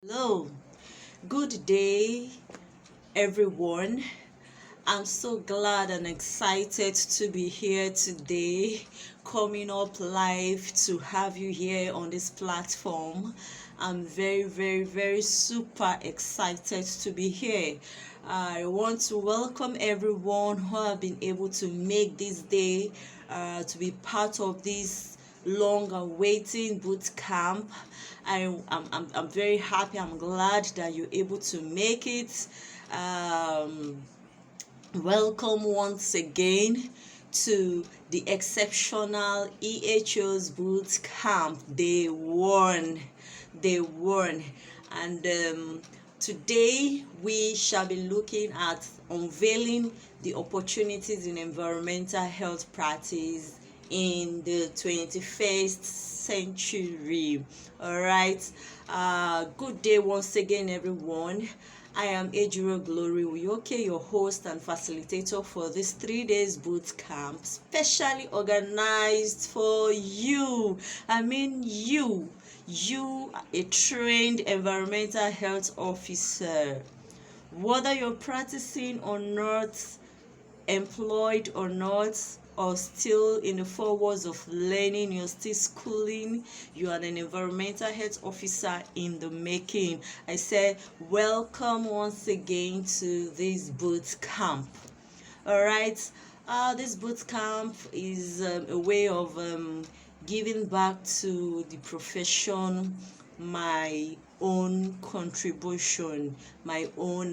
Hello, good day, everyone. I'm so glad and excited to be here today, coming up live to have you here on this platform. I'm very super excited to be here. I want to welcome everyone who have been able to make this day to be part of this long awaiting boot camp. I'm very happy. I'm glad that you're able to make it. Welcome once again to the exceptional EHOs Bootcamp Day 1. Day 1. And today we shall be looking at unveiling the opportunities in environmental health practice in the 21st century. All right. Good day once again, everyone. I am Ejiro Glory Uyoke, your host and facilitator for this 3 days boot camp, specially organized for you. I mean you, a trained environmental health officer. Whether you're practicing or not, employed or not, or still in the 4 walls of learning, you're still schooling, you are an environmental health officer in the making. I say welcome once again to this boot camp. All right. This boot camp is a way of giving back to the profession, my own contribution, my own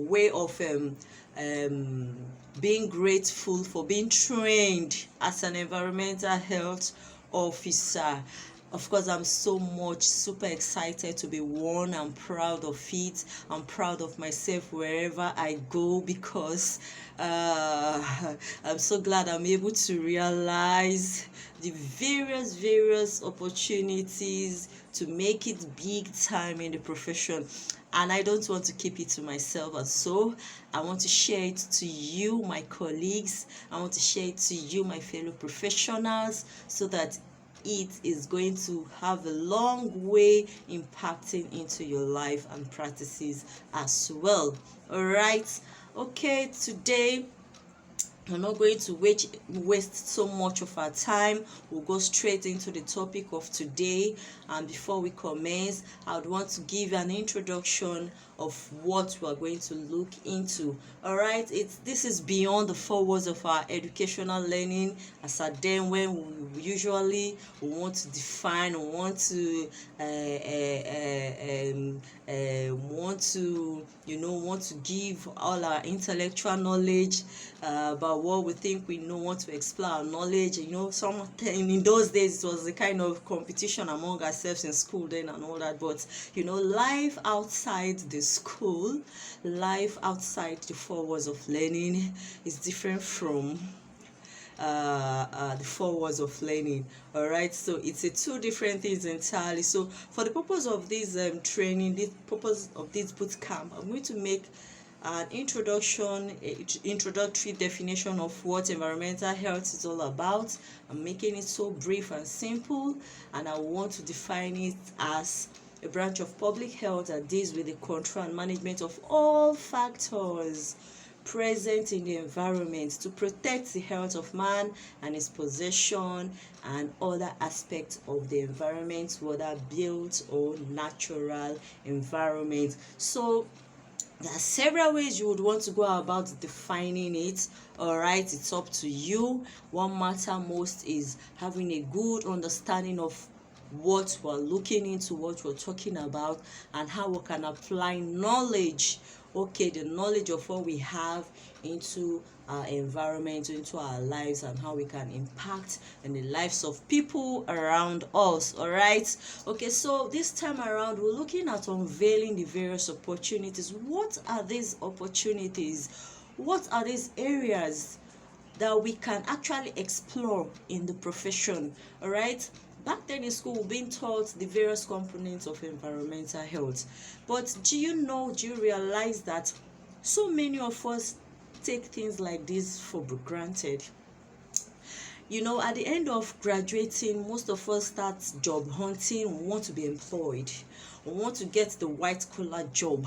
way of being grateful for being trained as an environmental health officer. Of course, I'm so much super excited to be one. I'm proud of it. I'm proud of myself wherever I go because I'm so glad I'm able to realize the various opportunities to make it big time in the profession. And I don't want to keep it to myself, and so I want to share it to you, my colleagues. I want to share it to you, my fellow professionals, so that it is going to have a long way impacting into your life and practices as well. All right. Okay, today we're not going to waste so much of our time. We'll go straight into the topic of today. And before we commence, I would want to give an introduction of what we're going to look into. All right, this is beyond the 4 walls of our educational learning. As at then, when we usually want to define, want to want to give all our intellectual knowledge about what we think we know, want to explore our knowledge. In those days it was a kind of competition among ourselves in school then and all that. But life outside the school, life outside the 4 walls of learning is different from the 4 walls of learning. All right, so it's two different things entirely. So for the purpose of this training, the purpose of this boot camp, I'm going to make an introductory definition of what environmental health is all about. I'm making it so brief and simple, and I want to define it as a branch of public health that deals with the control and management of all factors present in the environment to protect the health of man and his possession and other aspects of the environment, whether built or natural environment. So there are several ways you would want to go about defining it. All right, it's up to you. What matters most is having a good understanding of what we're looking into, what we're talking about, and how we can apply knowledge. Okay, the knowledge of what we have into our environment, into our lives, and how we can impact in the lives of people around us. All right. Okay, so this time around we're looking at unveiling the various opportunities. What are these opportunities? What are these areas that we can actually explore in the profession? All right. Back then in school, we're being taught the various components of environmental health. But do you realize that so many of us take things like this for granted? You know, at the end of graduating, most of us start job hunting. We want to be employed. We want to get the white collar job.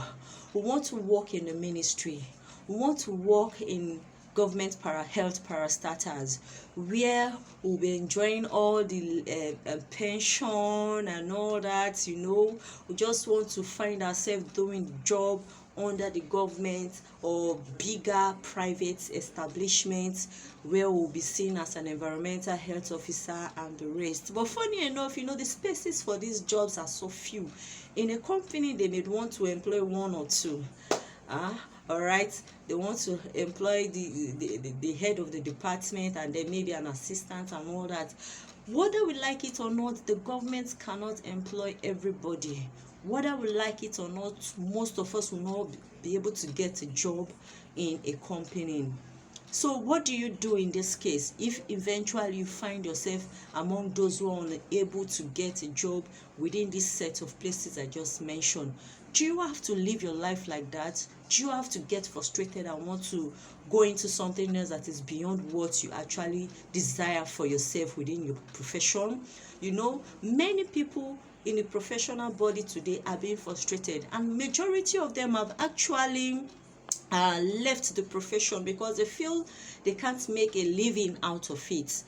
We want to work in the ministry. We want to work in government health parastatals, where we'll be enjoying all the pension and all that. You know, we just want to find ourselves doing the job under the government or bigger private establishments, where we'll be seen as an environmental health officer and the rest. But funny enough, you know, the spaces for these jobs are so few. In a company, they may want to employ one or two. All right, they want to employ the head of the department, and then maybe an assistant and all that. Whether we like it or not, the government cannot employ everybody. Whether we like it or not, most of us will not be able to get a job in a company. So what do you do in this case if eventually you find yourself among those who are unable to get a job within this set of places I just mentioned? Do you have to live your life like that? Do you have to get frustrated and want to go into something else that is beyond what you actually desire for yourself within your profession? You know, many people in the professional body today are being frustrated, and majority of them have actually left the profession because they feel they can't make a living out of it.